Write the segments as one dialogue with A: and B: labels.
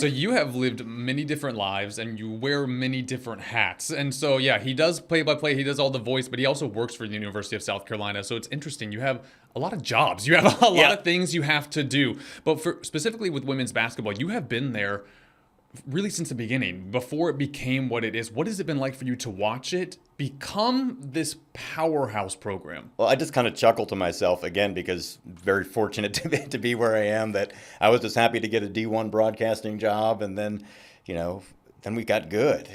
A: So you have lived many different lives and you wear many different hats. And so, yeah, he does play by play, he does all the voice, but he also works for the University of South Carolina. So it's interesting. You have a lot of jobs, you have a lot
B: Yeah.
A: of things you have to do. But for specifically with women's basketball, you have been there really since the beginning, before it became what it is. What has it been like for you to watch it become this powerhouse program?
B: Well, I just kind of chuckle to myself again because very fortunate to be where I am that I was just happy to get a D1 broadcasting job and then, you know, then we got good.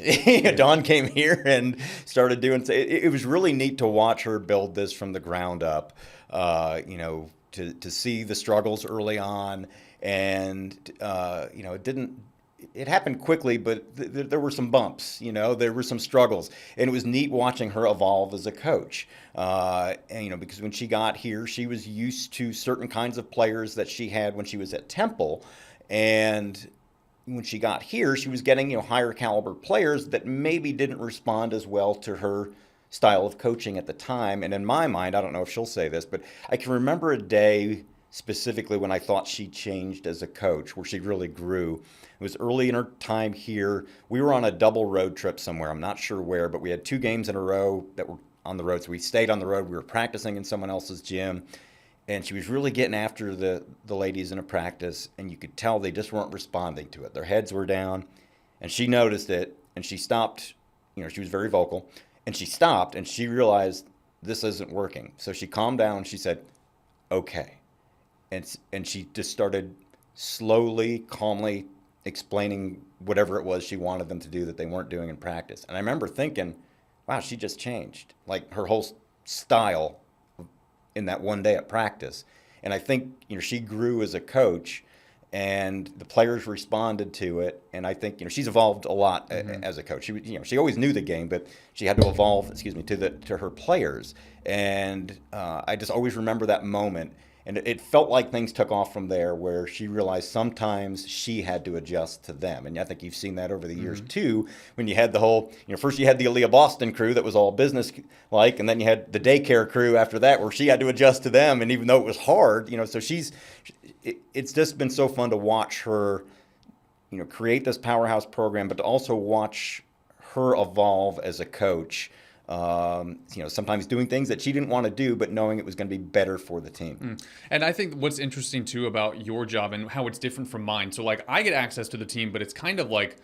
B: Dawn came here and started doing. It was really neat to watch her build this from the ground up. To see the struggles early on, and it didn't. It happened quickly, but there were some bumps. There were some struggles, and it was neat watching her evolve as a coach. Because when she got here, she was used to certain kinds of players that she had when she was at Temple, and when she got here, she was getting higher caliber players that maybe didn't respond as well to her style of coaching at the time. And in my mind, I don't know if she'll say this, but I can remember a day specifically when I thought she changed as a coach, where she really grew. It was early in her time here. We were on a double road trip somewhere. I'm not sure where, but we had 2 games in a row that were on the road. So we stayed on the road. We were practicing in someone else's gym. And she was really getting after the ladies in a practice, and you could tell they just weren't responding to it. Their heads were down, and she noticed it, and she stopped. She was very vocal, and she stopped, and she realized this isn't working. So she calmed down, and she said, okay. And she just started slowly, calmly explaining whatever it was she wanted them to do that they weren't doing in practice. And I remember thinking, wow, she just changed. Like her whole style in that one day at practice. And I think, she grew as a coach and the players responded to it. And I think, she's evolved a lot as a coach. She always knew the game, but she had to evolve, to her players. And I just always remember that moment. And it felt like things took off from there, where she realized sometimes she had to adjust to them. And I think you've seen that over the years too, when you had the whole, first you had the Aaliyah Boston crew that was all business like, and then you had the daycare crew after that, where she had to adjust to them. And even though it was hard, so it's just been so fun to watch her, create this powerhouse program, but to also watch her evolve as a coach. Sometimes doing things that she didn't want to do, but knowing it was going to be better for the team.
A: And I think what's interesting too about your job and how it's different from mine. So like I get access to the team, but it's kind of like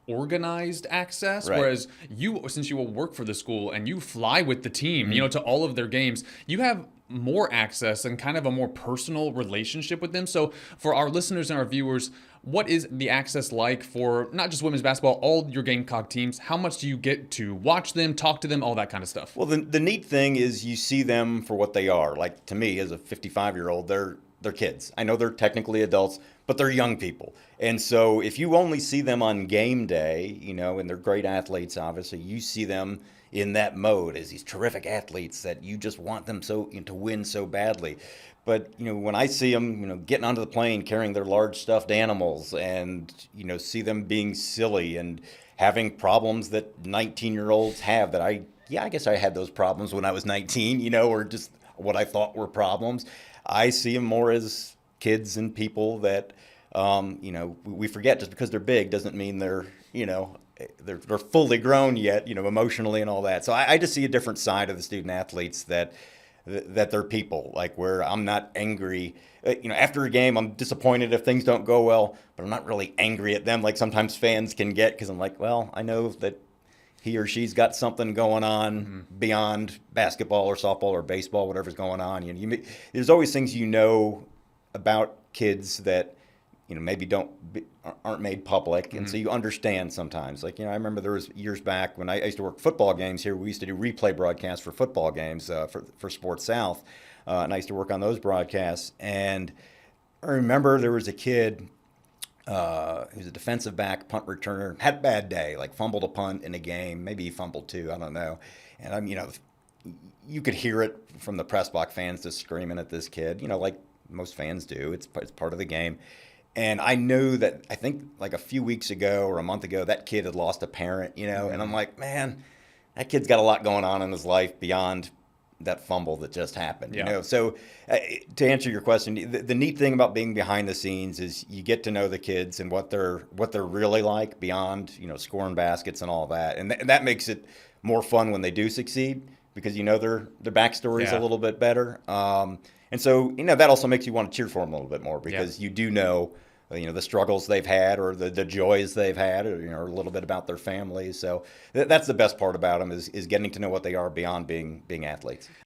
A: organized access,
B: Right.
A: whereas you, since you will work for the school and you fly with the team, to all of their games, you have more access and kind of a more personal relationship with them. So for our listeners and our viewers, what is the access like for not just women's basketball, all your Gamecock teams? How much do you get to watch them, talk to them, all that kind of stuff?
B: Well, the neat thing is you see them for what they are. Like, to me, as a 55-year-old, they're kids. I know they're technically adults, but they're young people. And so if you only see them on game day, and they're great athletes, obviously, you see them in that mode as these terrific athletes that you just want them to win so badly. But, when I see them, getting onto the plane, carrying their large stuffed animals, and, see them being silly and having problems that 19-year-olds have that I guess I had those problems when I was 19, or just what I thought were problems. I see them more as kids and people that, we forget just because they're big doesn't mean they're fully grown yet, emotionally and all that. So I just see a different side of the student athletes that they're people, like where I'm not angry. After a game, I'm disappointed if things don't go well, but I'm not really angry at them like sometimes fans can get, because I'm like, well, I know that he or she's got something going on beyond basketball or softball or baseball, whatever's going on. There's always things about kids that maybe aren't made public, and so you understand sometimes. Like, I remember there was years back when I used to work football games here. We used to do replay broadcasts for football games for Sports South, and I used to work on those broadcasts. And I remember there was a kid who was a defensive back, punt returner, had a bad day, like fumbled a punt in a game. Maybe he fumbled two, I don't know. And you could hear it from the press box fans just screaming at this kid, like most fans do. It's part of the game. And I knew that, I think like a few weeks ago or a month ago, that kid had lost a parent, and I'm like, man, that kid's got a lot going on in his life beyond that fumble that just happened.
A: Yeah.
B: You know, so to answer your question, the neat thing about being behind the scenes is you get to know the kids and what they're really like beyond, you know, scoring baskets and all that, and that makes it more fun when they do succeed because you know their backstory is a little bit better. And so, you know, that also makes you want to cheer for them a little bit more because you do know, you know, the struggles they've had or the joys they've had, or, you know, a little bit about their families. So that's the best part about them is getting to know what they are beyond being athletes.